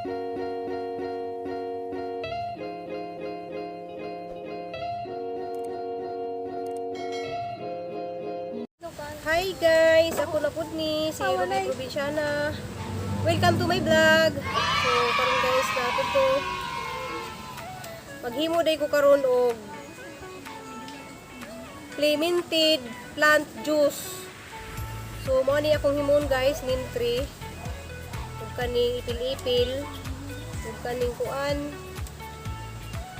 Hi guys, ako na pud ni si Ruby Provinciana. Welcome to my vlog. So karon guys, nato to maghimo day ko karon og Clemented plant juice. So mo ni akong himon guys, nintri. Ug kaning ipil-ipil, ug kaning kuan.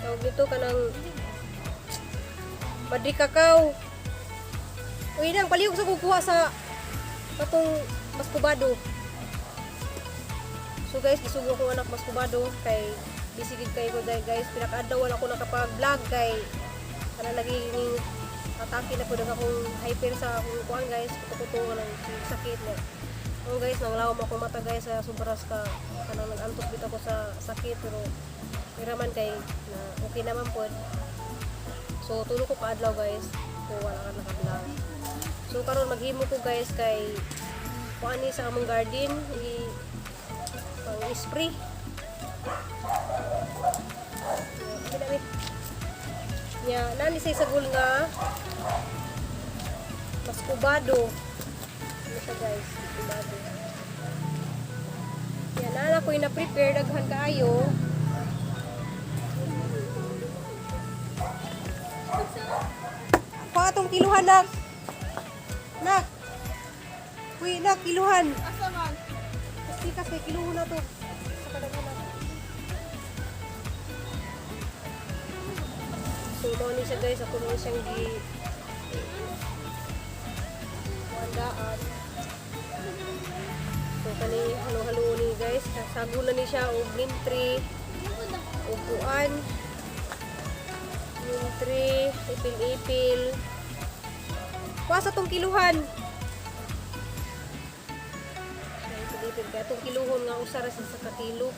Tawag dito kanang Madri Cacao. Uy nang palihog sa kukuha sa patong maskubado. So guys, gisugo ko anak maskubado kay busy gid kay ko guys. Pinaka-adlaw wala ko nakapag-vlog kay ana naging atake na pud akong hyper sa akong kuan guys. Kuto-kuto ng sakit na. Oh guys, nanglawom ako mata guys sa sobras ka kanang nag-antok bit ako sa sakit pero man kay na okay naman pod. So tulo ko ka adlaw guys. So wala ka naka-vlog. So karon maghimo ko guys kay kuan ni sa among garden pang spray. Ya, nani say sagol nga maskubado. Ano siya guys, maskubado. Yan, nana ko na prepare daghan kaayo. Pa atong kiluhan nak. Nak. Uy, nak, kiluhan. Asa man? Kasi kiluhan na to. Sa kadaghan na. So, ito ni siya guys. Ako naman siyang wandaan. So, kani halo-halo ni guys. Sagulan ni siya o nintri. Upuan. Nintri. Ipil-ipil. Kuasa tong kiluhan. Kaya itong kiluhon nga usara sa kakilo.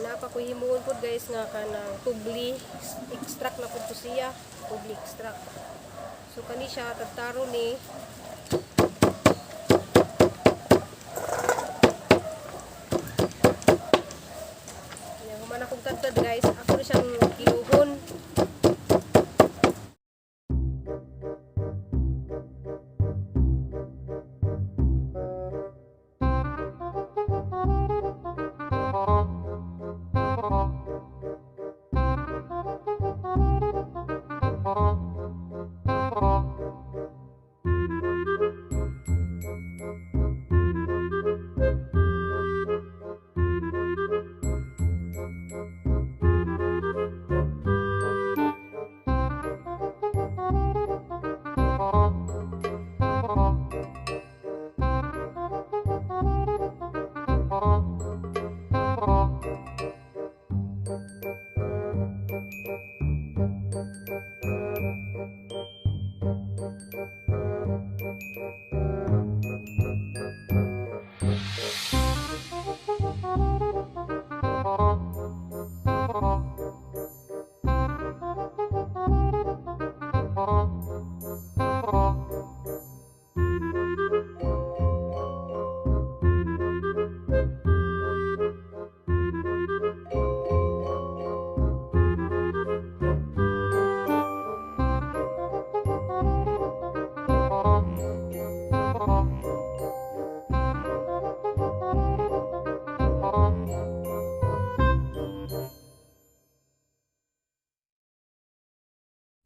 Napa ko himuon po guys nga kanang tubli extract na po siya, tubli extract. So kani siya tagtaro ni yan human akong tagtad guys. Ako na siyang kiluhon.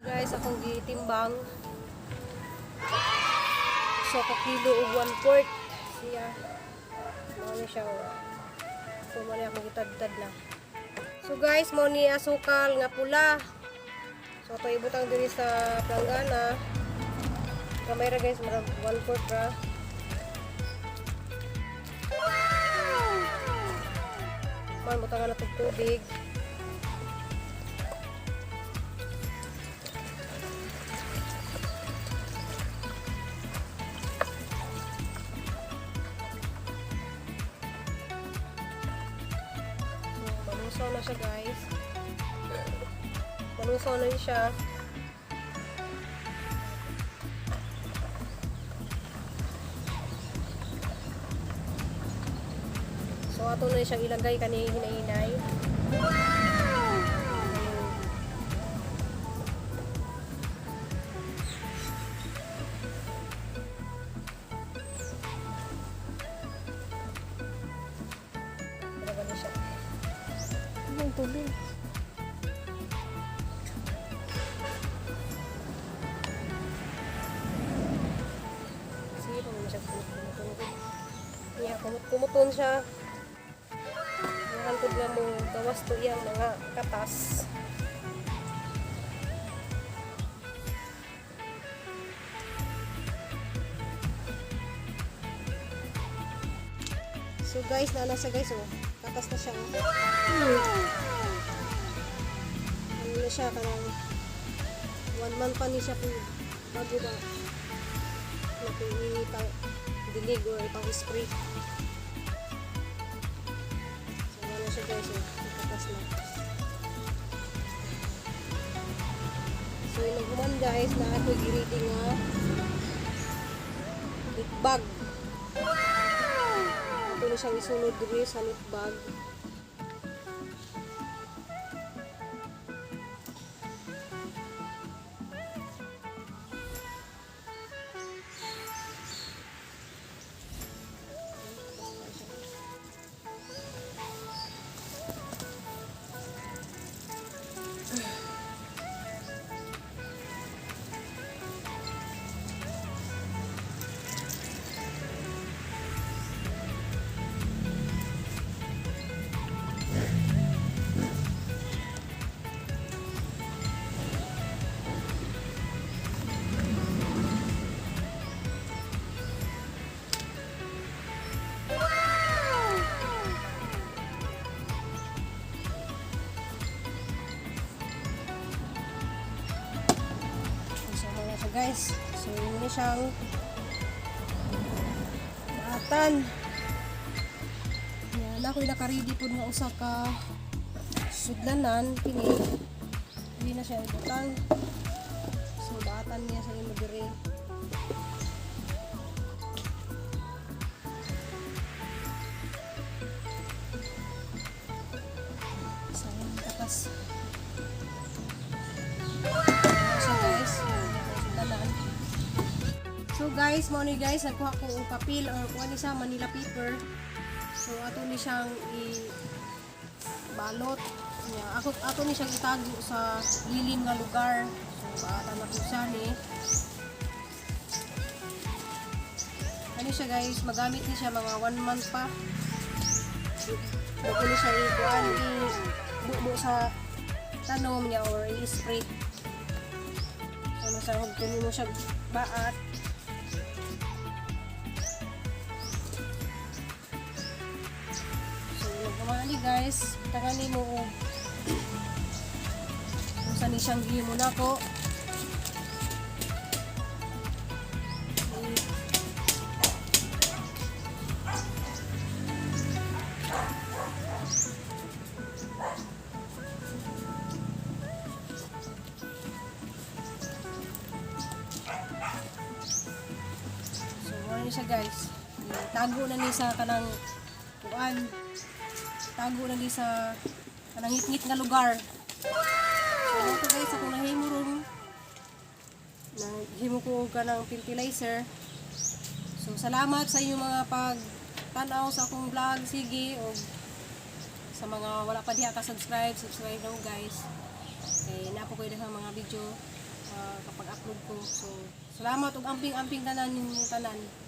Guys, akong gitimbang. So, kakilo o 1/4 siya. Ano siya o. So, mali akong gitad-tad na. So, guys, mo ni asukal nga pula. So, ito ibutang diri sa planggana. Kamay ra guys, marag 1/4 ra. Man, butangan na tubig. na siya guys. Malusaw na siya. So ato na siyang ilagay kani hinahinay. Ang tubig. Sige, kung siya kumutun. Yeah, kumutun siya. Hantod nga mo gawas to iyang mga katas. So guys, nasa guys oh. Katas na siya. Ano na siya kanang 1 month pa ni siya po bago ba ipang dilig or ipang spray. So ano siya guys oh. Katas na. So yung human guys na ako gireading nga lip bag. Ito na siyang isunod diri sa lip bag. Guys, so yun na siyang baatan. Yan, ako'y nakaready po nga usa ka sudlanan, hindi na siya ibutang. So baatan niya sa imo diri. Sayang katas. So guys, mo ni guys, nagkuha ko og papel or kuha ni sa Manila paper. So ato ni siyang balot. Yeah, ato ni siyang itago sa lilim nga lugar. So baata na po siya ni. Ano siya guys, magamit ni siya mga 1 month pa. Bago ni siya ikuan ibubo sa tanom niya or i-spray. So nasa hugtun mo siya baat. Kamali guys, tangani mo og kung saan siyang gihimo na ko. So, ano siya guys, tago na ni sa kanang kuan. Tago na di sa kanang ngit-ngit nga lugar. So ito guys, ako nahimo ron. Nahimo ko kanang fertilizer. So salamat sa inyo mga pag-tanaw sa akong vlog. Sige, o sa mga wala pa diha ka-subscribe na guys. Kay napo ko yung mga video kapag upload ko. So salamat ug amping-amping tanan ninyo tanan.